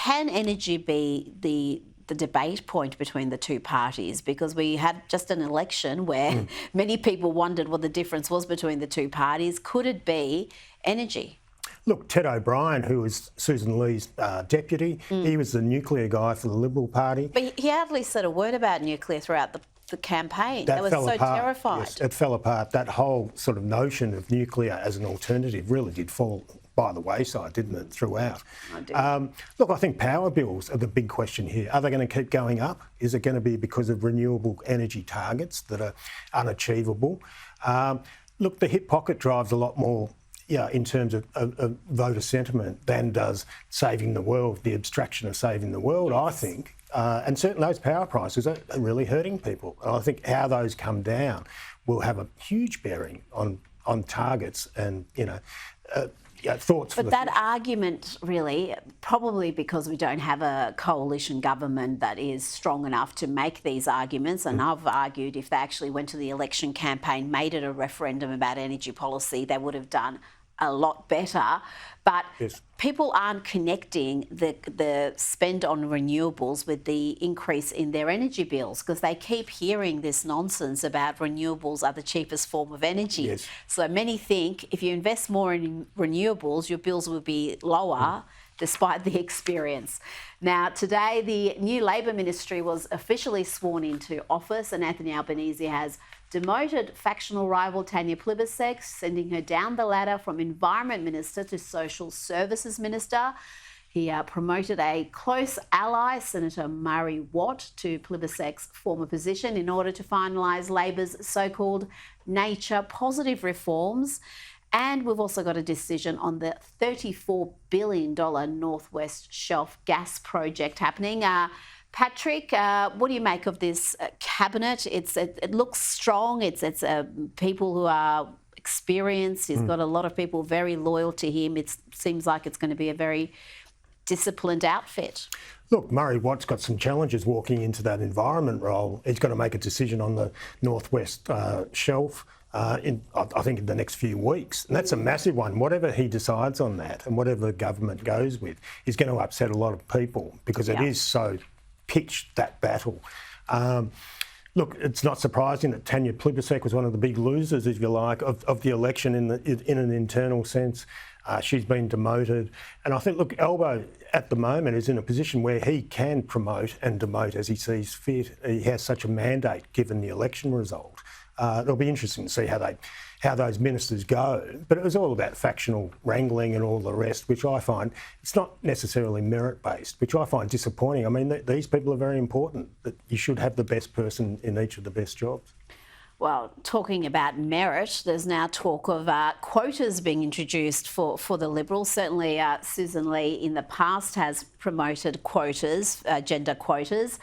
can energy be the debate point between the two parties? Because we had just an election where many people wondered what the difference was between the two parties. Could it be energy? Look, Ted O'Brien, who was Susan Lee's deputy, he was the nuclear guy for the Liberal Party. But he hardly said a word about nuclear throughout the campaign. They were so terrified. Yes, it fell apart. That whole sort of notion of nuclear as an alternative really did fall by the wayside, didn't it, throughout? Look, I think power bills are the big question here. Are they going to keep going up? Is it going to be because of renewable energy targets that are unachievable? Look, the hip pocket drives a lot more in terms of voter sentiment than does saving the world, the abstraction of saving the world, I think. And certainly those power prices are really hurting people. And I think how those come down will have a huge bearing on targets and, thoughts. But that argument really, probably because we don't have a coalition government that is strong enough to make these arguments, and I've argued if they actually went to the election campaign, made it a referendum about energy policy, they would have done a lot better. But people aren't connecting the spend on renewables with the increase in their energy bills, because they keep hearing this nonsense about renewables are the cheapest form of energy. Yes. So many think if you invest more in renewables, your bills will be lower, despite the experience. Now, today, the new Labor ministry was officially sworn into office, and Anthony Albanese has demoted factional rival Tanya Plibersek, sending her down the ladder from Environment Minister to Social Services Minister. He promoted a close ally, Senator Murray Watt, to Plibersek's former position in order to finalise Labor's so-called nature positive reforms. And we've also got a decision on the $34 billion Northwest Shelf gas project happening. Patrick, what do you make of this cabinet? It looks strong. It's people who are experienced. He's got a lot of people very loyal to him. It seems like it's going to be a very disciplined outfit. Look, Murray Watt's got some challenges walking into that environment role. He's got to make a decision on the Northwest Shelf. I think in the next few weeks. And that's a massive one. Whatever he decides on that and whatever the government goes with is going to upset a lot of people because it is so pitched, that battle. Look, it's not surprising that Tanya Plibersek was one of the big losers, if you like, of the election in an internal sense. She's been demoted. And I think, look, Albo at the moment is in a position where he can promote and demote as he sees fit. He has such a mandate given the election result. It'll be interesting to see how those ministers go. But it was all about factional wrangling and all the rest, which I find it's not necessarily merit-based, which I find disappointing. I mean, these people are very important. That you should have the best person in each of the best jobs. Well, talking about merit, there's now talk of quotas being introduced for the Liberals. Certainly, Susan Lee in the past has promoted quotas, gender quotas.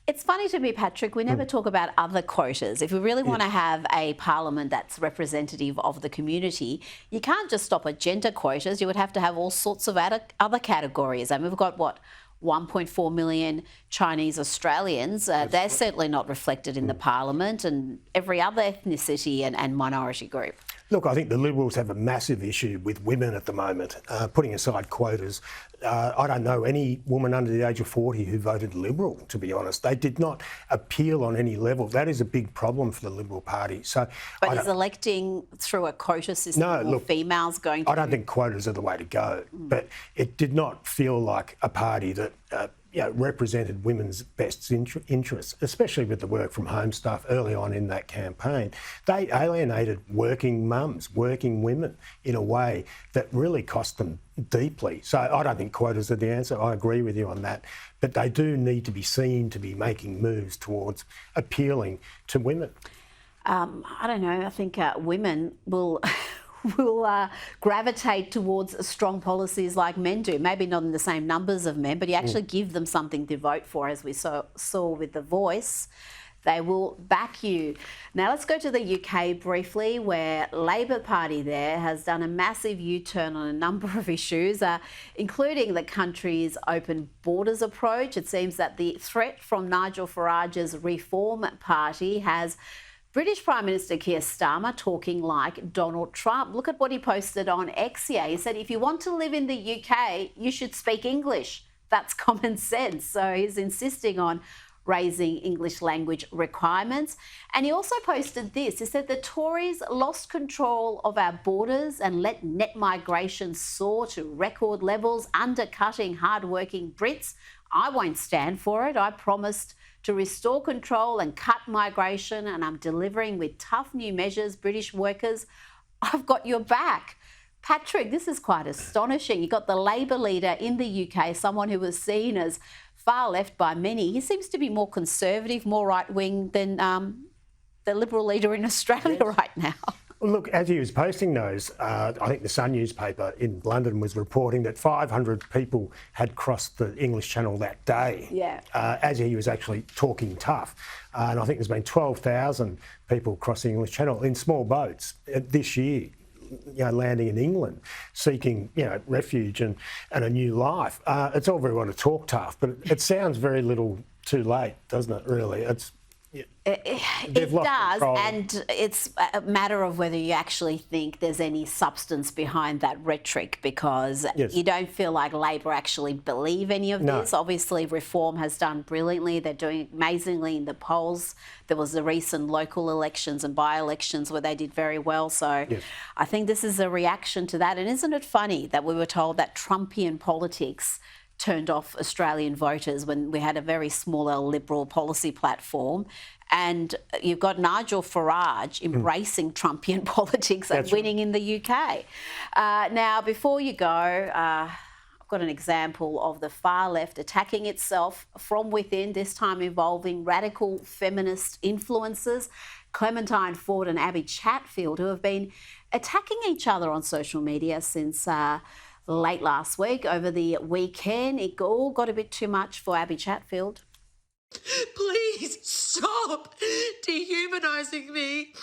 It's funny to me, Patrick, we never talk about other quotas. If we really want to have a parliament that's representative of the community, you can't just stop at gender quotas. You would have to have all sorts of other categories. I mean, we've got, 1.4 million Chinese Australians. They're certainly not reflected in the parliament, and every other ethnicity and minority group. Look, I think the Liberals have a massive issue with women at the moment, putting aside quotas. I don't know any woman under the age of 40 who voted Liberal, to be honest. They did not appeal on any level. That is a big problem for the Liberal Party. But is electing through a quota system females going to... I don't think quotas are the way to go, but it did not feel like a party that represented women's best interests, especially with the work from home stuff early on in that campaign. They alienated working mums, working women in a way that really cost them deeply. So I don't think quotas are the answer. I agree with you on that. But they do need to be seen to be making moves towards appealing to women. I don't know. I think women will... will gravitate towards strong policies like men do. Maybe not in the same numbers of men, but you actually give them something to vote for, as we saw with The Voice. They will back you. Now let's go to the UK briefly, where Labor Party there has done a massive U-turn on a number of issues, including the country's open borders approach. It seems that the threat from Nigel Farage's Reform Party has British Prime Minister Keir Starmer talking like Donald Trump. Look at what he posted on X here. He said, if you want to live in the UK, you should speak English. that's common sense. So he's insisting on raising English language requirements. And he also posted this. He said the Tories lost control of our borders and let net migration soar to record levels, undercutting hardworking Brits. I won't stand for it. I promised to restore control and cut migration, and I'm delivering with tough new measures. British workers, I've got your back. Patrick, this is quite astonishing. You got the Labor leader in the UK, someone who was seen as far left by many. He seems to be more conservative, more right-wing than the Liberal leader in Australia right now. Well, look, as he was posting those, I think the Sun newspaper in London was reporting that 500 people had crossed the English Channel that day. Yeah. As he was actually talking tough. And I think there's been 12,000 people crossing the English Channel in small boats this year. Landing in England, seeking refuge and a new life. It's all very well to talk tough, but it sounds very little too late, doesn't it? Really, it does, and it's a matter of whether you actually think there's any substance behind that rhetoric, because you don't feel like Labor actually believe any of this. Obviously, Reform has done brilliantly. They're doing amazingly in the polls. There was the recent local elections and by-elections where they did very well. So I think this is a reaction to that. And isn't it funny that we were told that Trumpian politics turned off Australian voters when we had a very small L Liberal policy platform? And you've got Nigel Farage embracing Trumpian politics and winning in the UK. Now, before you go, I've got an example of the far left attacking itself from within, this time involving radical feminist influencers, Clementine Ford and Abby Chatfield, who have been attacking each other on social media since late last week. Over the weekend, it all got a bit too much for Abby Chatfield. Please stop dehumanising me.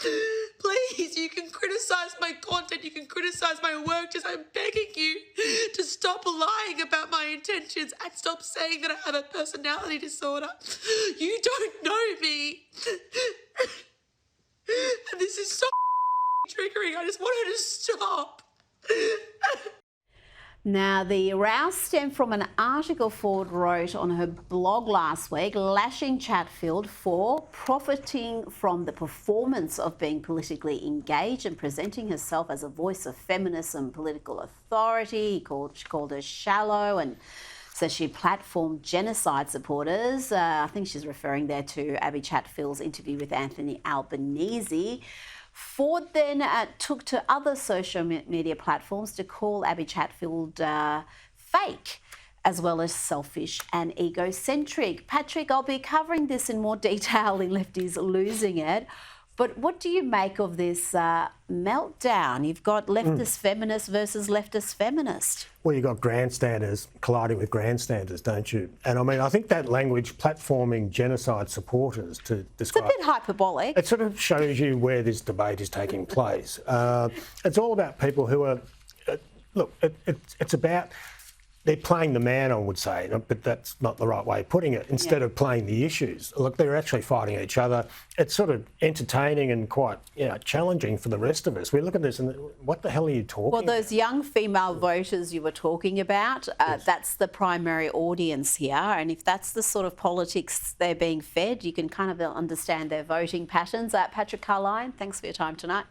Please, you can criticise my content, you can criticise my work, just I'm begging you to stop lying about my intentions and stop saying that I have a personality disorder. You don't know me. And this is so triggering. I just want her to stop. Now, the row stemmed from an article Ford wrote on her blog last week, lashing Chatfield for profiting from the performance of being politically engaged and presenting herself as a voice of feminism, political authority. She called her shallow and says she platformed genocide supporters. I think she's referring there to Abby Chatfield's interview with Anthony Albanese. Ford then took to other social media platforms to call Abby Chatfield fake, as well as selfish and egocentric. Patrick, I'll be covering this in more detail in Lefties Losing It. But what do you make of this meltdown? You've got leftist feminist versus leftist feminist. Well, you've got grandstanders colliding with grandstanders, don't you? And I mean, I think that language, platforming genocide supporters, to describe... It's a bit hyperbolic. It sort of shows you where this debate is taking place. It's all about people who are... look, it's about... They're playing the man, I would say, but that's not the right way of putting it, instead of playing the issues. Look, they're actually fighting each other. It's sort of entertaining and quite challenging for the rest of us. We look at this and what the hell are you talking about? Well, those young female voters you were talking about, that's the primary audience here. And if that's the sort of politics they're being fed, you can kind of understand their voting patterns. Patrick Carline, thanks for your time tonight.